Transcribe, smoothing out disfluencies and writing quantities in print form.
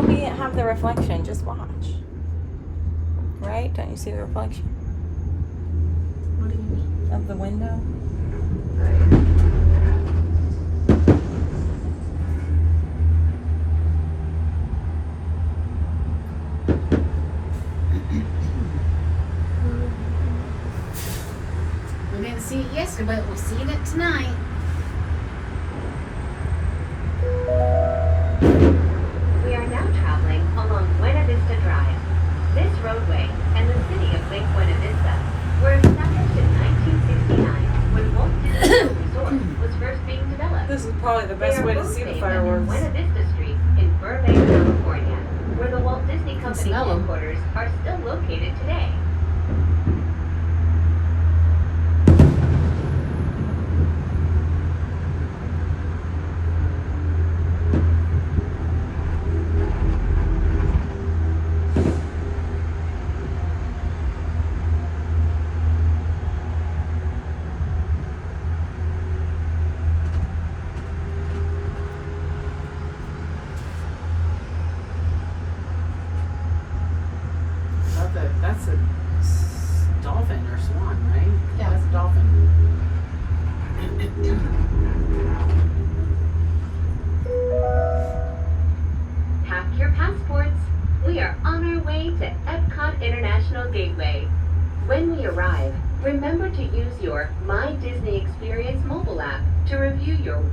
Don't be have the reflection. Just watch. Right? Don't you see the reflection What do you mean? of the window? We didn't see it yesterday, but we're seeing it tonight. We are now traveling along Buena Vista Drive. This roadway and the city of Lake Buena Vista were established in 1969 when Walt Disney World Resort was first being developed. This is probably the best They are way to both see the named after fireworks. Buena Vista Street in Burbank, California, where the Walt Disney Company smell 'em. headquarters are still located today. That's a dolphin or swan, right? Yeah. That's a dolphin. Pack your passports. We are on our way to Epcot International Gateway. When we arrive, remember to use your My Disney Experience mobile app to review your